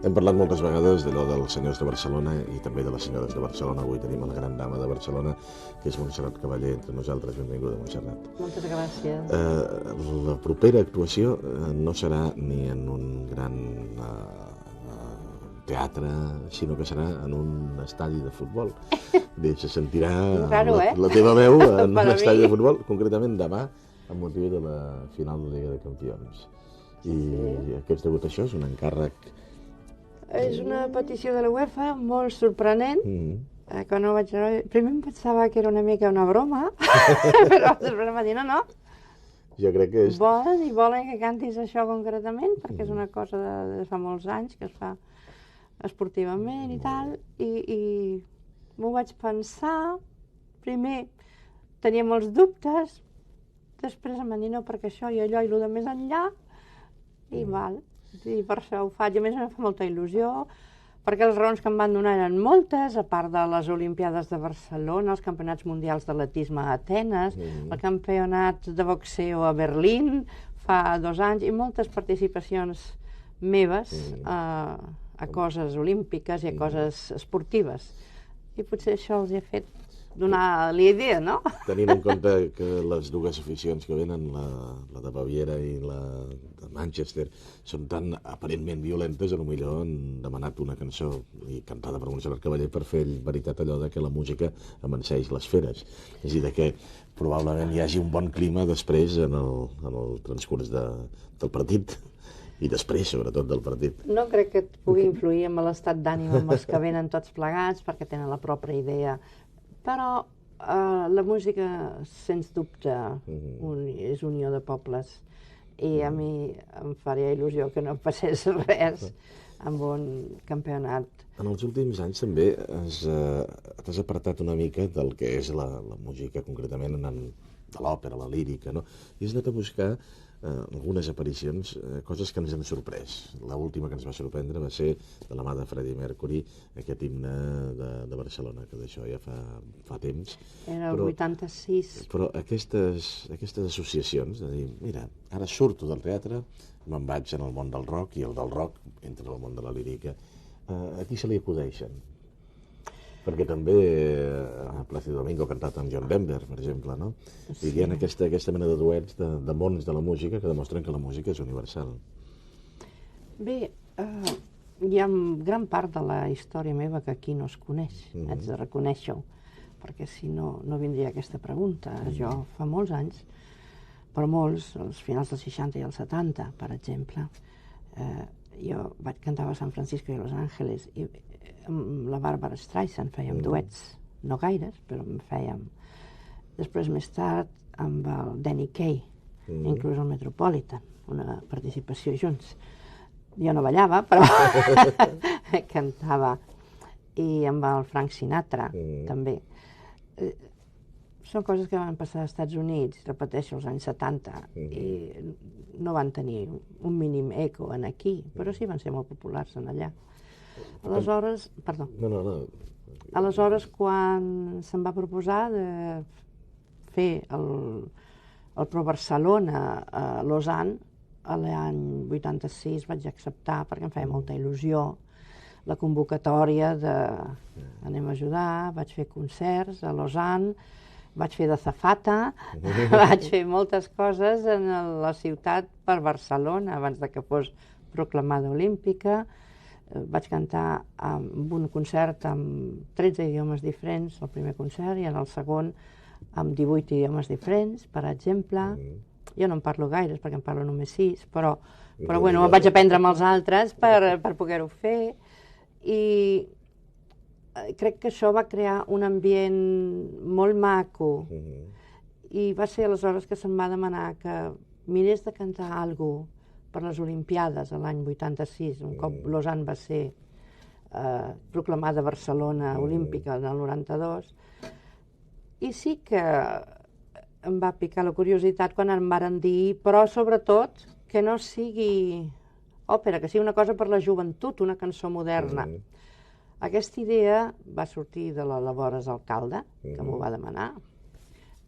Hem parlat moltes vegades d'allò dels senyors de Barcelona i també de les senyores de Barcelona. Avui tenim la gran dama de Barcelona, que és Montserrat Cavaller, entre nosaltres. Benvinguda, Montserrat. Moltes gràcies. La propera actuació no serà ni en un gran teatre, sinó que serà en un estadi de futbol. Bé, se sentirà la teva veu en un estadi de futbol, concretament demà, amb motiu de la final de Lliga de Campions. I què has degut això? És un encàrrec... És una petició de la UEFA molt sorprenent. Quan ho vaig veure, primer em pensava que era una mica una broma, però després em va dir, no. Jo crec que és... Volen que cantis això concretament, perquè és una cosa de fa molts anys que es fa esportivament i tal, i m'ho vaig pensar. Primer tenia molts dubtes, després em van dir no, perquè això i allò i el de més enllà, i val. I per això ho faig. A més, em fa molta il·lusió, perquè les raons que em van donar eren moltes, a part de les Olimpiades de Barcelona, els campionats mundials d'atletisme a Atenes, el campionat de boxeo a Berlín fa 2 anys, i moltes participacions meves a coses olímpiques i a coses esportives. I potser això els he fet donar la idea, no? Tenint en compte que les dues aficions que venen, la de Baviera i la de Manchester, són tan aparentment violentes, potser han demanat una cançó i cantada per Montserrat Cavaller per fer veritat allò de que la música amanseix les feres. És a dir, que probablement hi hagi un bon clima després en el transcurs del partit. I després, sobretot, del partit. No crec que pugui influir en l'estat d'ànim amb els que venen tots plegats, perquè tenen la pròpia idea. Però la música, sens dubte, és unió de pobles. I a mi em faria il·lusió que no passés res amb un campionat. En els últims anys també t'has apartat una mica del que és la música, concretament de l'òpera, la lírica, no? I has anat a buscar algunes aparicions, coses que ens han sorprès. L'última que ens va sorprendre va ser de la mà de Freddie Mercury, aquest himne de Barcelona, que d'això ja fa temps. Era el 86. Però aquestes associacions, de dir, mira, ara surto del teatre, me'n vaig en el món del rock, i el del rock entra en el món de la lírica. A qui se li acudeixen? Perquè també a Plácido Domingo ha cantat amb John Denver, per exemple, no? I hi ha aquesta mena de duets de mons de la música que demostren que la música és universal. Bé, hi ha gran part de la història meva que aquí no es coneix, haig de reconèixer-ho, perquè si no, no vindria aquesta pregunta. Jo fa molts anys, però molts, als finals dels 60 i els 70, per exemple, jo cantava a San Francisco i a Los Angeles, i amb la Barbara Streisand fèiem duets, no gaires, però en fèiem. Després, més tard, amb el Danny Kaye, inclús el Metropolitan, una participació junts. Jo no ballava, però cantava. I amb el Frank Sinatra, també. Són coses que van passar als Estats Units, repeteixo, als anys 70, i no van tenir un mínim eco en aquí, però sí van ser molt populars en allà. Aleshores, perdó. Aleshores, quan se'm va proposar de fer el Pro Barcelona a Lausanne, l'any 86 vaig acceptar, perquè em feia molta il·lusió, la convocatòria de anem a ajudar, vaig fer concerts a Lausanne, vaig fer d'azafata, vaig fer moltes coses en la ciutat per Barcelona, abans que fos proclamada olímpica. Vaig cantar en un concert amb 13 idiomes diferents, el primer concert, i en el segon amb 18 idiomes diferents, per exemple. Jo no en parlo gaires, perquè en parlo només 6, però bueno, em vaig aprendre amb els altres per poder-ho fer. I crec que això va crear un ambient molt maco. I va ser aleshores que se'm va demanar que mirés de cantar alguna cosa per les Olimpiades l'any 86, un cop Lausanne va ser proclamada Barcelona olímpica en el 92. I sí que em va picar la curiositat quan em varen dir, però sobretot que no sigui òpera, que sigui una cosa per la joventut, una cançó moderna. Aquesta idea va sortir de l'aleshores alcalde, que m'ho va demanar,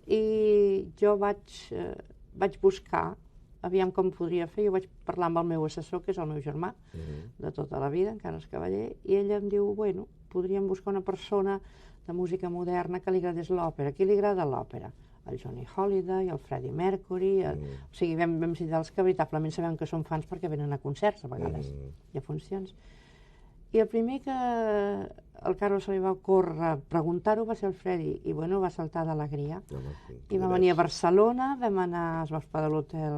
i jo vaig buscar aviam com podria fer. Jo vaig parlar amb el meu assessor, que és el meu germà, de tota la vida, encara és cavaller, i ella em diu, bueno, podríem buscar una persona de música moderna que li agradés l'òpera. A qui li agrada l'òpera? El Johnny Holiday, el Freddie Mercury... O sigui, vam ser dels que veritablement sabem que són fans perquè venen a concerts, a vegades, i a funcions. I el primer que el Carlos se li va ocórrer preguntar-ho va ser el Freddy, i bueno, va saltar d'alegria. I va venir a Barcelona, vam anar, es va hospedar a l'hotel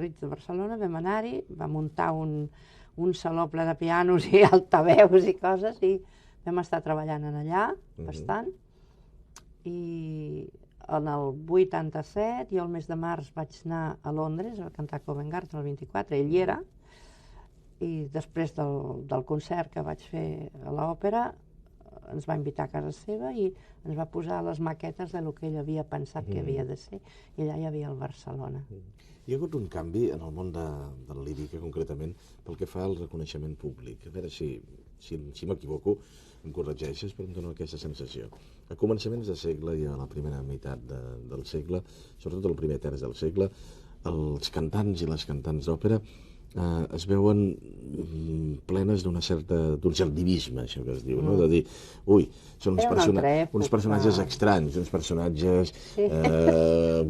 Ritz de Barcelona, vam anar-hi, va muntar un saló ple de pianos i altaveus i coses, i vam estar treballant en allà, bastant, i en el 87, i el mes de març vaig anar a Londres a cantar Covent Garden el 24, ell hi era, i després del concert que vaig fer a l'òpera ens va invitar a casa seva i ens va posar les maquetes del que ell havia pensat que havia de ser, i allà hi havia el Barcelona. Hi ha hagut un canvi en el món de la lírica, concretament, pel que fa al reconeixement públic. A veure si m'equivoco, em corregeixes, però em dóna aquesta sensació. A començaments de segle i a la primera meitat del segle, sobretot el primer terç del segle, els cantants i les cantants d'òpera es veuen plenes d'un cert divisme, això que es diu, no? De dir, ui, són uns personatges estranys, uns personatges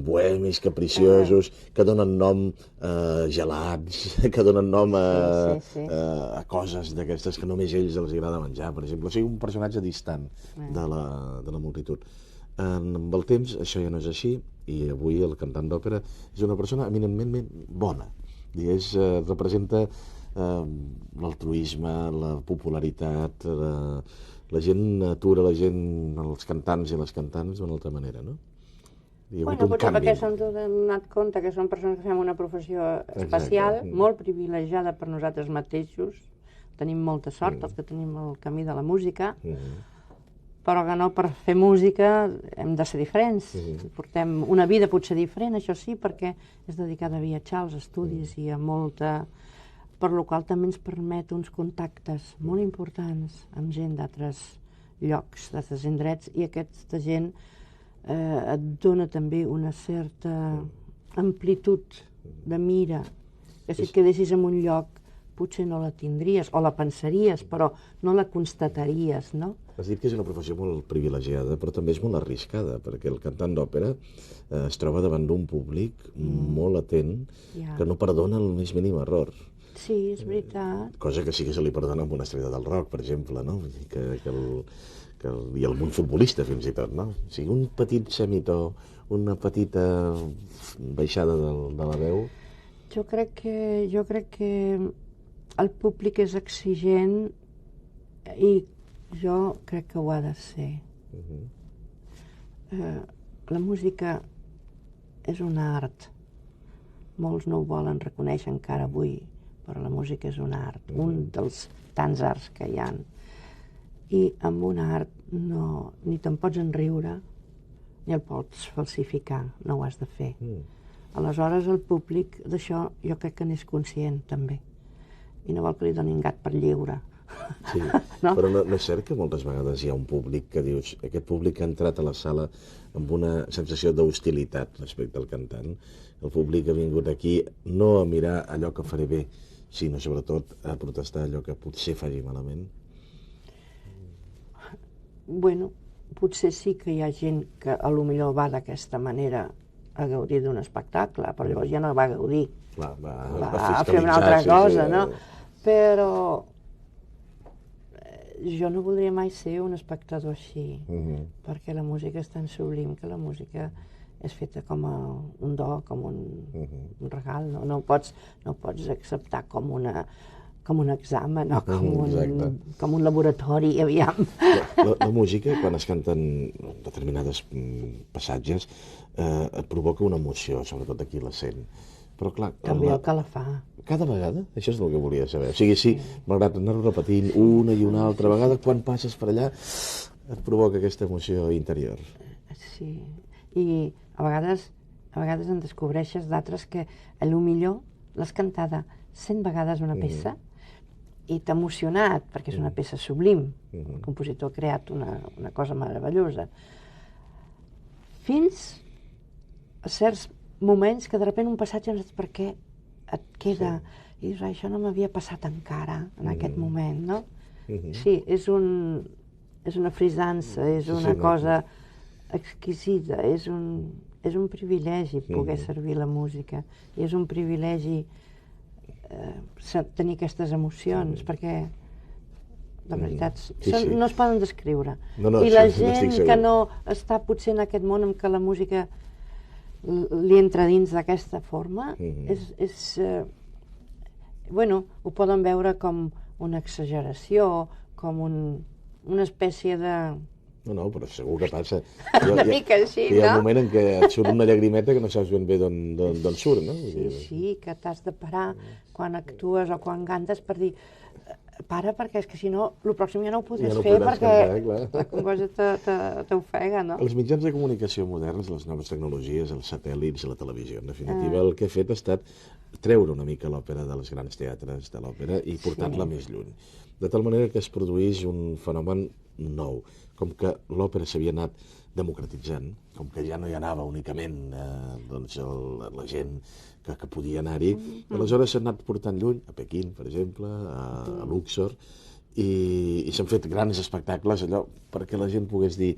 bohemis, capriciosos, que donen nom a gelats, que donen nom a coses d'aquestes que només a ells els agrada menjar, per exemple. O sigui, un personatge distant de la multitud. Amb el temps això ja no és així, i avui el cantant d'òpera és una persona eminentment bona. Representa l'altruisme, la popularitat, la gent atura la gent, els cantants i les cantants d'una altra manera, no? Bueno, potser perquè s'han donat compte que són persones que fem una professió especial, molt privilegiada per nosaltres mateixos, tenim molta sort, els que tenim el camí de la música, però que no, per fer música hem de ser diferents. Portem una vida potser diferent, això sí, perquè és dedicada a viatjar, als estudis i a molta... Per la qual també ens permet uns contactes molt importants amb gent d'altres llocs, d'altres indrets, i aquesta gent et dona també una certa amplitud de mira, que si et quedessis en un lloc potser no la tindries, o la pensaries, però no la constataries, no? Has dit que és una professió molt privilegiada, però també és molt arriscada, perquè el cantant d'òpera es troba davant d'un públic molt atent, que no perdona el més mínim error. Sí, és veritat. Cosa que sí que se li perdona amb una estrella del rock, per exemple, no? I algun futbolista, fins i tot, no? O sigui, un petit semitó, una petita baixada de la veu... Jo crec que el públic és exigent i jo crec que ho ha de ser. La música és un art. Molts no ho volen reconèixer encara avui, però la música és un art, un dels tants arts que hi ha. I amb un art ni te'n pots enriure ni el pots falsificar, no ho has de fer. Aleshores el públic d'això jo crec que n'és conscient també, i no vol que li donin gat per lliure. Sí, però no és cert que moltes vegades hi ha un públic que dius, aquest públic ha entrat a la sala amb una sensació d'hostilitat respecte al cantant. El públic ha vingut aquí no a mirar allò que faré bé, sinó sobretot a protestar allò que potser faci malament. Bueno, potser sí que hi ha gent que a lo millor va d'aquesta manera a gaudir d'un espectacle, però llavors ja no va gaudir. Va fer una altra cosa, no? Però jo no voldria mai ser un espectador així, perquè la música és tan sublim que la música és feta com un do, com un regal, no ho pots acceptar com un examen o com un laboratori, aviam. La música, quan es canten determinades passatges, et provoca una emoció, sobretot aquí la sent. Però clar... També el que la fa. Cada vegada? Això és el que volia saber. O sigui, sí, malgrat anar-ho repetint una i una altra vegada, quan passes per allà et provoca aquesta emoció interior. Sí, i a vegades en descobreixes d'altres que potser l'has cantada 100 vegades una peça i t'ha emocionat, perquè és una peça sublim. El compositor ha creat una cosa meravellosa. Fins a certs moments que de sobte un passatge no saps per què et queda i dius, això no m'havia passat encara en aquest moment, no? Sí, és una frisança, és una cosa exquisida, és un privilegi poder servir la música i és un privilegi tenir aquestes emocions, perquè de veritat no es poden descriure. I la gent que no està potser en aquest món en què la música li entra dins d'aquesta forma, ho poden veure com una exageració, com una espècie de... No, però segur que passa. Una mica així, no? Hi ha un moment en què et surt una llagrimeta que no saps ben bé d'on surt, no? Sí, que t'has de parar quan actues o quan cantes per dir para, perquè és que si no, el pròxim ja no ho podràs fer perquè la cosa t'ofega, no? Els mitjans de comunicació moderns, les noves tecnologies, els satèl·lits, la televisió, en definitiva, el que ha fet ha estat treure una mica l'òpera de les grans teatres de l'òpera i portar-la més lluny. De tal manera que es produeix un fenomen nou, com que l'òpera s'havia anat democratitzant, com que ja no hi anava únicament la gent que podia anar-hi, aleshores s'ha anat portant lluny, a Pequín, per exemple, a Luxor, i s'han fet grans espectacles allò perquè la gent pogués dir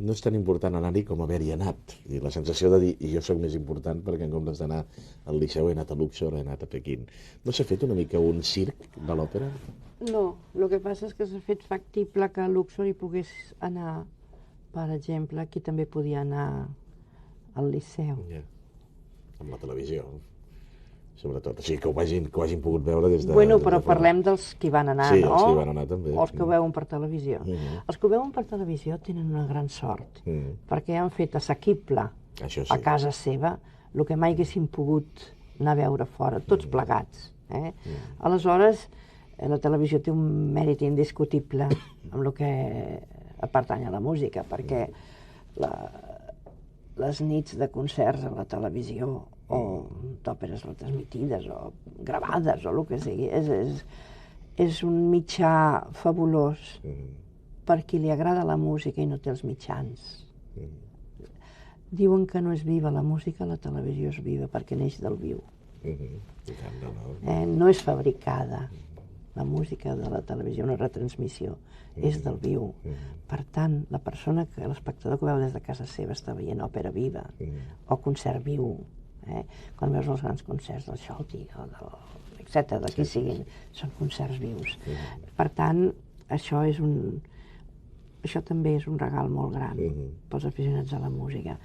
no és tan important anar-hi com haver-hi anat. I la sensació de dir, i jo sóc més important perquè en comptes d'anar al Liceu he anat a Luxor, he anat a Pequín. No s'ha fet una mica un circ de l'òpera? No, el que passa és que s'ha fet factible que a Luxor hi pogués anar, per exemple, qui també podia anar al Liceu. Amb la televisió, sobretot. O sigui, que ho hagin pogut veure des de... Però parlem dels que hi van anar, no? Sí, els que hi van anar també. O els que ho veuen per televisió. Els que ho veuen per televisió tenen una gran sort, perquè han fet assequible a casa seva el que mai haguessin pogut anar a veure fora, tots plegats. Aleshores, la televisió té un mèrit indiscutible amb el que pertany a la música, perquè les nits de concerts a la televisió o d'òperes retransmitides o gravades o el que sigui, és un mitjà fabulós per qui li agrada la música i no té els mitjans. Diuen que no és viva la música, la televisió és viva perquè neix del viu. No és fabricada. La música de la televisió, una retransmissió, és del viu. Per tant, l'espectador que veu des de casa seva està veient òpera viva o concert viu. Quan veus els grans concerts del Scholti o etc., de qui siguin, són concerts vius. Per tant, això també és un regal molt gran pels aficionats a la música.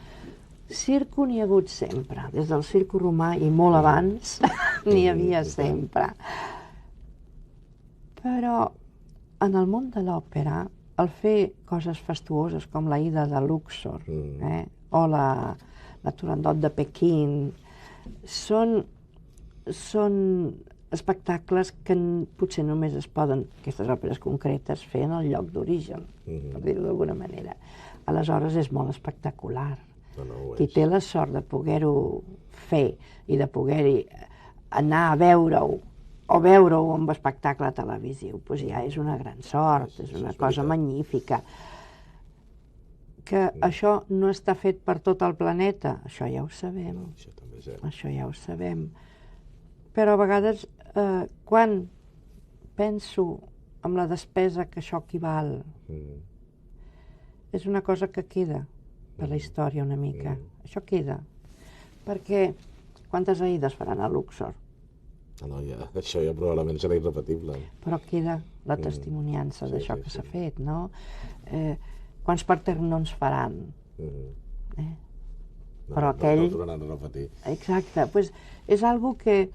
Circo n'hi ha hagut sempre, des del circo romà i molt abans n'hi havia sempre. Però en el món de l'òpera, el fer coses fastuoses com la Ida de Luxor o la Turandot de Pequín són espectacles que potser només es poden, aquestes òperes concretes, fer en el lloc d'origen, per dir-ho d'alguna manera. Aleshores és molt espectacular. Qui té la sort de poder-ho fer i de poder-hi anar a veure-ho o veure-ho en un espectacle televisiu, doncs ja és una gran sort, és una cosa magnífica. Que això no està fet per tot el planeta, això ja ho sabem. Això ja ho sabem. Però a vegades, quan penso en la despesa que això equival, és una cosa que queda per la història una mica. Això queda. Perquè quantes Aides faran a Luxor? Això ja probablement serà irrepetible. Però queda la testimoniança d'això que s'ha fet, no? Quants Parternons faran? Però aquell... No tornaran a repetir. Exacte. És algo que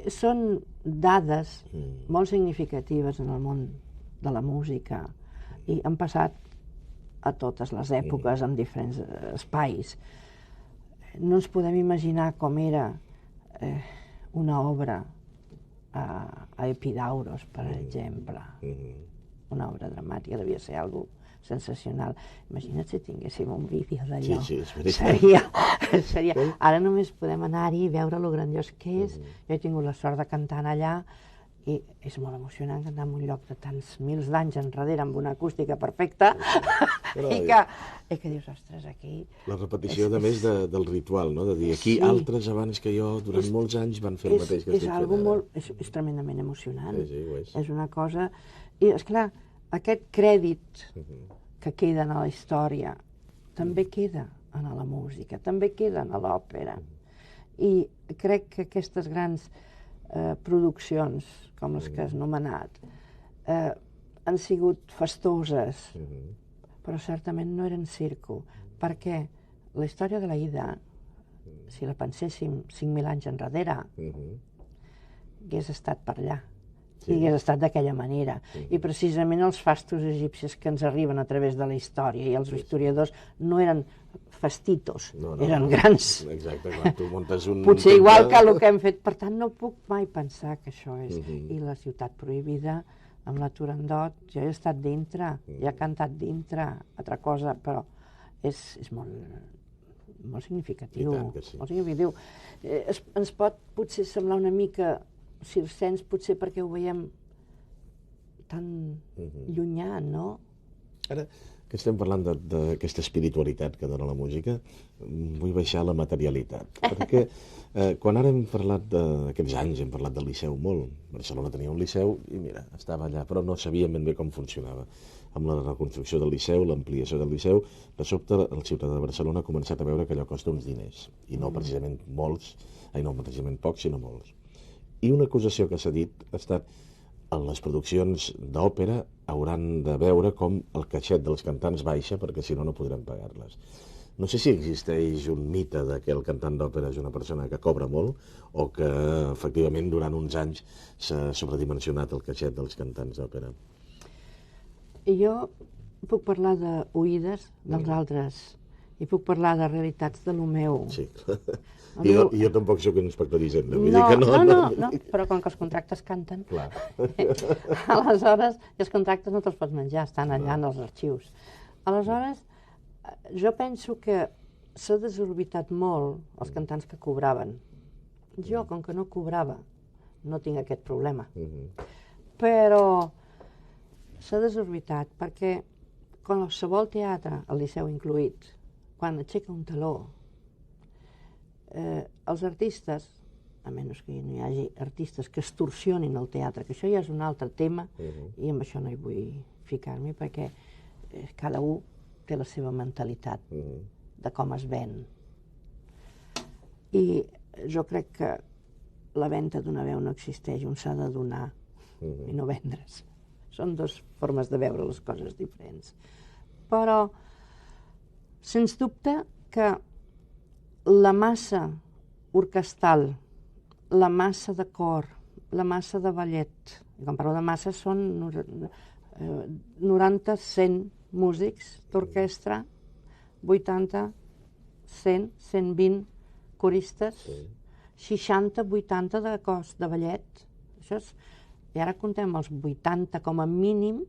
són dades molt significatives en el món de la música i han passat a totes les èpoques en diferents espais. No ens podem imaginar com era una obra a Epidauros, per exemple. Una obra dramàtica, devia ser algo sensacional. Imagina't si tinguéssim un vídeo d'allò. Sí, és veritat. Ara només podem anar-hi i veure lo grandiós que és. Jo he tingut la sort de cantar allà I és molt emocionant cantar en un lloc de tants mils d'anys enrere amb una acústica perfecta i que dius, ostres, aquí... La repetició, a més, del ritual, no? De dir, aquí altres abans que jo, durant molts anys, van fer el mateix que estic fent ara. És tremendament emocionant. Sí, ho és. És una cosa... I, esclar, aquest crèdit que queda a la història també queda a la música, també queda a l'òpera. I crec que aquestes grans produccions, com les que has nomenat, han sigut festoses, però certament no eren circo, perquè la història de l'Aida, si la penséssim 5.000 anys enrere, hagués estat per allà, i hagués estat d'aquella manera. I precisament els fastos egipcis que ens arriben a través de la història, i els historiadors no eren fastitos, eren grans. Exacte, quan tu muntes un... Potser igual que el que hem fet. Per tant, no puc mai pensar que això és. I la ciutat prohibida, amb la Turandot, jo he estat dintre, he cantat dintre, altra cosa, però és molt significatiu. Molt significatiu. Ens pot potser semblar una mica circencs, potser perquè ho veiem tan llunyà, no? Ara que estem parlant d'aquesta espiritualitat que dona la música, vull baixar la materialitat. Perquè quan ara hem parlat d'aquests anys, hem parlat del Liceu molt. Barcelona tenia un liceu i mira, estava allà, però no sabíem ben bé com funcionava. Amb la reconstrucció del Liceu, l'ampliació del Liceu, de sobte el ciutadà de Barcelona ha començat a veure que allò costa uns diners. I no precisament pocs, sinó molts. I una acusació que s'ha dit ha estat en les produccions d'òpera hauran de veure com el caixet dels cantants baixa perquè si no, no podran pagar-les. No sé si existeix un mite que el cantant d'òpera és una persona que cobra molt o que efectivament durant uns anys s'ha sobredimensionat el caixet dels cantants d'òpera. Jo puc parlar d'oïdes dels altres i puc parlar de realitats de lo meu. Sí, I jo tampoc sóc un inspector d'Hisenda. No, però com que els contractes canten, aleshores els contractes no te'ls pots menjar, estan allà en els arxius. Aleshores, jo penso que s'ha desorbitat molt els cantants que cobraven. Jo, com que no cobrava, no tinc aquest problema. Però s'ha desorbitat perquè qualsevol teatre, el Liceu incloït, quan aixeca un taló, els artistes, a menys que no hi hagi artistes que extorsionin el teatre, que això ja és un altre tema, i amb això no hi vull ficar-m'hi, perquè cada un té la seva mentalitat de com es ven. I jo crec que la venda d'una veu no existeix, un s'ha de donar i no vendre's. Són dues formes de veure les coses diferents. Però, sens dubte que la massa orquestral, la massa de cor, la massa de ballet, i quan parlo de massa són 90-100 músics d'orquestra, 80, 100, 120 coristes, 60-80 de cos de ballet. I ara comptem els 80 com a mínim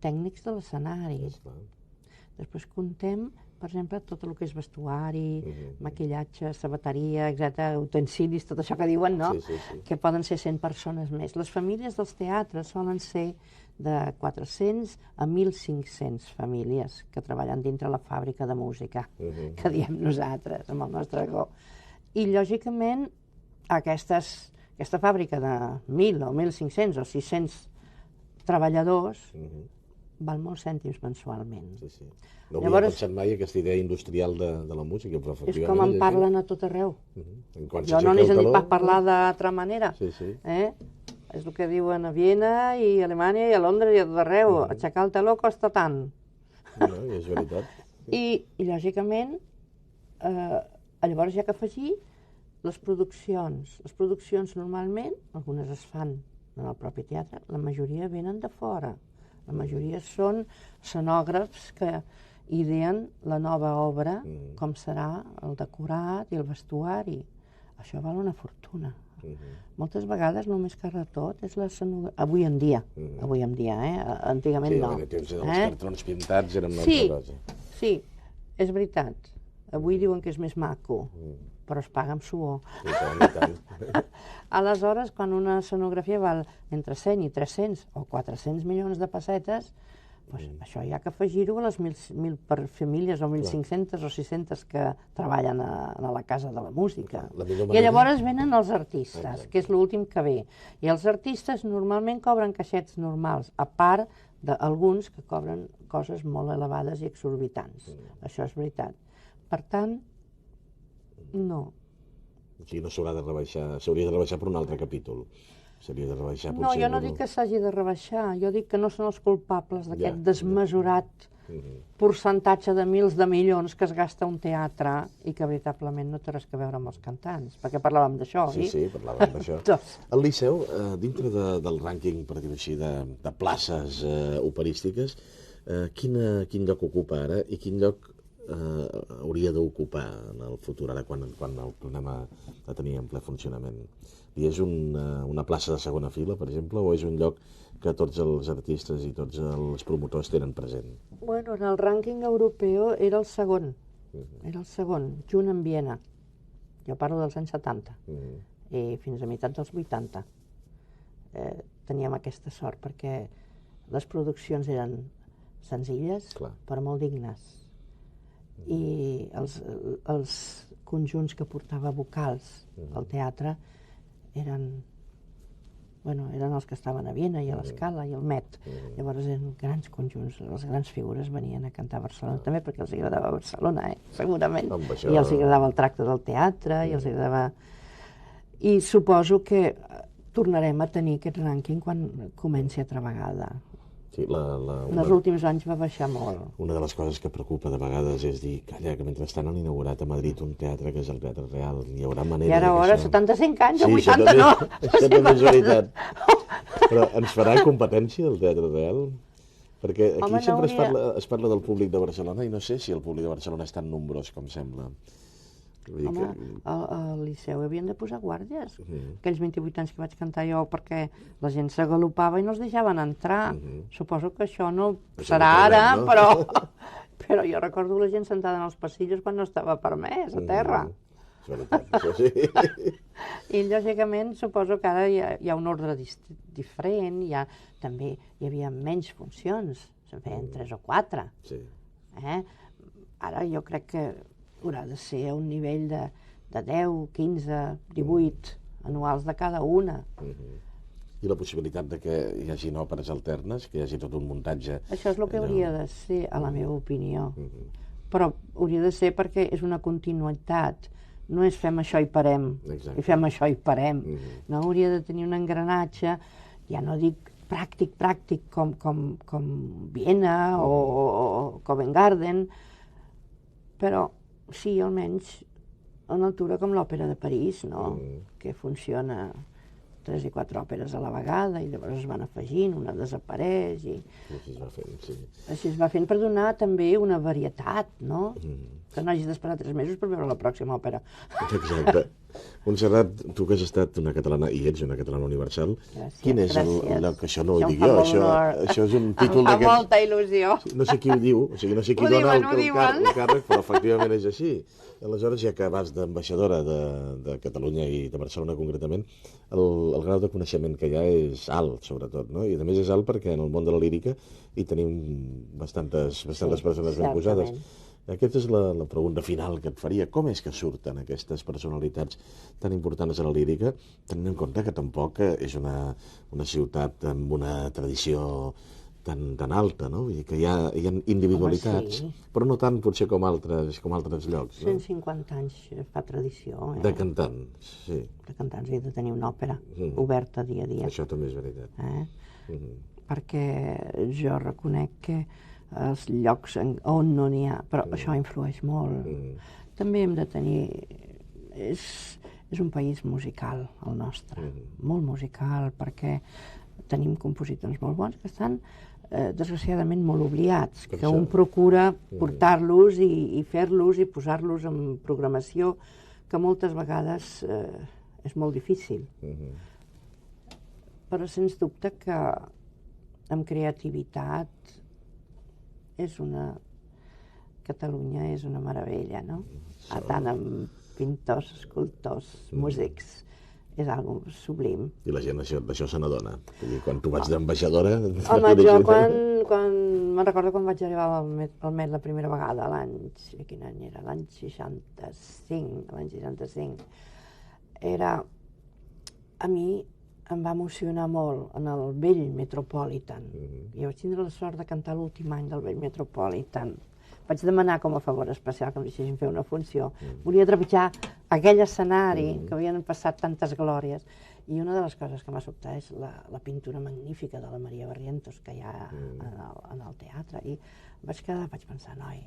tècnics de l'escenari. Després comptem, per exemple, tot el que és vestuari, maquillatge, sabateria, etc., utensilis, tot això que diuen, no? Que poden ser 100 persones més. Les famílies dels teatres solen ser de 400 a 1.500 famílies que treballen dintre la fàbrica de música, que diem nosaltres, amb el nostre go. I, lògicament, aquesta fàbrica de 1.000 o 1.500 o 600 treballadors val molts cèntims mensualment. No havia pensat mai aquesta idea industrial de la música, però efectivament... És com en parlen a tot arreu. Jo no n'he sentit pas parlar d'altra manera. És el que diuen a Viena i a Alemanya i a Londres i a tot arreu. Aixecar el taló costa tant. És veritat. I lògicament, llavors hi ha que afegir les produccions. Les produccions normalment, algunes es fan en el propi teatre, la majoria venen de fora. La majoria són escenògrafs que ideen la nova obra, com serà el decorat i el vestuari. Això val una fortuna. Moltes vegades només que tot és l'escenografia. Avui en dia, antigament no. Sí, els cartrons pintats eren una altra cosa. Sí, és veritat. Avui diuen que és més maco. però es paga amb suor. I tant. Aleshores, quan una escenografia val entre 100 i 300 o 400 milions de pessetes, doncs això hi ha que afegir-ho a les 1.000 per famílies o 1.500 o 600 que treballen a la Casa de la Música. I llavors venen els artistes, que és l'últim que ve. I els artistes normalment cobren caixets normals, a part d'alguns que cobren coses molt elevades i exorbitants. Això és veritat. Per tant, no. O sigui, no s'haurà de rebaixar, s'hauria de rebaixar per un altre capítol. S'hauria de rebaixar potser... No, jo no dic que s'hagi de rebaixar, jo dic que no són els culpables d'aquest desmesurat percentatge de mils de milions que es gasta un teatre i que veritablement no té res a veure amb els cantants, perquè parlàvem d'això, oi? Sí, parlàvem d'això. El Liceu, dintre del rànquing, per dir-ho així, de places operístiques, quin lloc ocupa ara i quin lloc hauria d'ocupar en el futur, ara quan el tornem a tenir en ple funcionament? I és una plaça de segona fila, per exemple, o és un lloc que tots els artistes i tots els promotors tenen present? Bueno, en el rànquing europeu era el segon, junt amb Viena. Jo parlo dels anys 70, i fins a meitat dels 80. Teníem aquesta sort, perquè les produccions eren senzilles, però molt dignes. I els conjunts que portava vocals al teatre eren els que estaven a Viena i a l'Escala i al Met. Llavors eren grans conjunts, les grans figures venien a cantar a Barcelona també perquè els agradava Barcelona, segurament. I els agradava el tracte del teatre, i els agradava... I suposo que tornarem a tenir aquest rànquing quan comenci altra vegada. En els últims anys va baixar molt. Una de les coses que preocupa de vegades és dir, calla, que mentrestant han inaugurat a Madrid un teatre que és el Teatre Real. Hi haurà manera... I ara, 75 anys o 80 no! Això també és veritat. Però ens farà competència el Teatre Real? Perquè aquí sempre es parla del públic de Barcelona i no sé si el públic de Barcelona és tan nombrós com sembla. Home, al Liceu havien de posar guàrdies. Aquells 28 anys que vaig cantar jo, perquè la gent s'agalopava i no els deixaven entrar. Suposo que això no serà ara, però jo recordo la gent sentada en els passillos quan no estava permès, a terra. És veritat, això sí. I lògicament suposo que ara hi ha un ordre diferent, també hi havia menys funcions, se'n feien 3 o 4. Ara jo crec que haurà de ser a un nivell de 10, 15, 18 anuals de cada una. I la possibilitat de que hi hagi òperes alternes, que hi hagi tot un muntatge... Això és el que hauria de ser, a la meva opinió. Però hauria de ser perquè és una continuïtat. No és fem això i parem, i fem això i parem. No, hauria de tenir un engranatge, ja no dic pràctic com Viena o Covent Garden, però sí, almenys a una altura com l'òpera de París, no? Que funciona 3 i 4 òperes a la vegada i llavors es van afegint, una desapareix i... Així es va fent, sí. Així es va fent per donar també una varietat, no? Que no hagis d'esperar 3 mesos per veure la pròxima òpera. Exacte. Montserrat, tu que has estat una catalana, i ets una catalana universal, quin és el lloc, això no ho dic jo, això és un títol d'aquest... Em fa molta il·lusió. No sé qui ho diu, o sigui, no sé qui dona el càrrec, però efectivament és així. Aleshores, ja que vas d'ambaixadora de Catalunya i de Barcelona concretament, el grau de coneixement que hi ha és alt, sobretot, no? I a més és alt perquè en el món de la lírica hi tenim bastantes persones ben posades. Aquesta és la pregunta final que et faria. Com és que surten aquestes personalitats tan importants a la lírica, tenint en compte que tampoc és una ciutat amb una tradició tan alta, no? Vull dir que hi ha individualitats, però no tant potser com altres llocs. 150 anys fa tradició. De cantants, sí. De cantants, i de tenir una òpera oberta dia a dia. Això també és veritat. Perquè jo reconec que els llocs on no n'hi ha, però això influeix molt. També hem de tenir... És un país musical, el nostre, molt musical, perquè tenim compositors molt bons que estan, desgraciadament, molt obliats, que un procura portar-los i fer-los i posar-los en programació, que moltes vegades és molt difícil. Però sens dubte que amb creativitat Catalunya és una meravella, no? Tant amb pintors, escultors, músics. És algo sublim. I la gent d'això se n'adona. Quan tu vaig d'ambaixadora... Home, jo me'n recordo quan vaig arribar al Met la primera vegada, quin any era? L'any 65. A mi em va emocionar molt en el vell Metropolitan. Jo vaig tindre la sort de cantar l'últim any del vell Metropolitan. Vaig demanar com a favor especial que em deixessin fer una funció. Volia trepitjar aquell escenari que havien passat tantes glòries. I una de les coses que m'ha sobtat és la pintura magnífica de la Maria Barrientos que hi ha en el teatre. I vaig pensar, noi,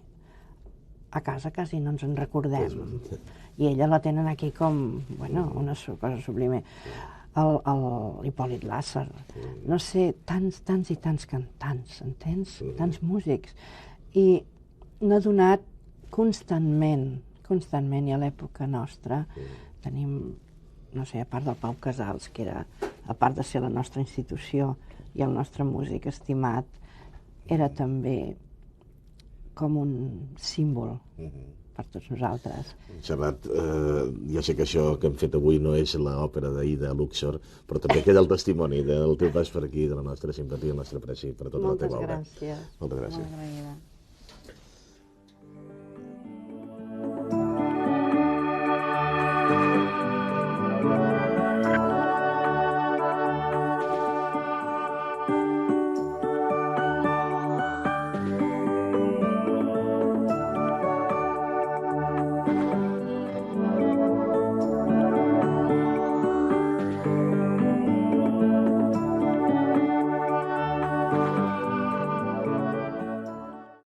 a casa quasi no ens en recordem. I ella la tenen aquí com, bueno, una cosa sublime. L'Hipòlit Làsser, no sé, tants i tants cantants, entens? Tants músics. I n'ha donat constantment, i a l'època nostra tenim, no sé, a part del Pau Casals, que era, a part de ser la nostra institució i el nostre músic estimat, era també com un símbol per tots nosaltres. Serrat, ja sé que això que hem fet avui no és l'òpera d'Ida Luxor, però també queda el testimoni del teu pas per aquí, de la nostra simpatia, el nostre apreci per tota la teva obra. Moltes gràcies. Moltes gràcies. Molt agraïda.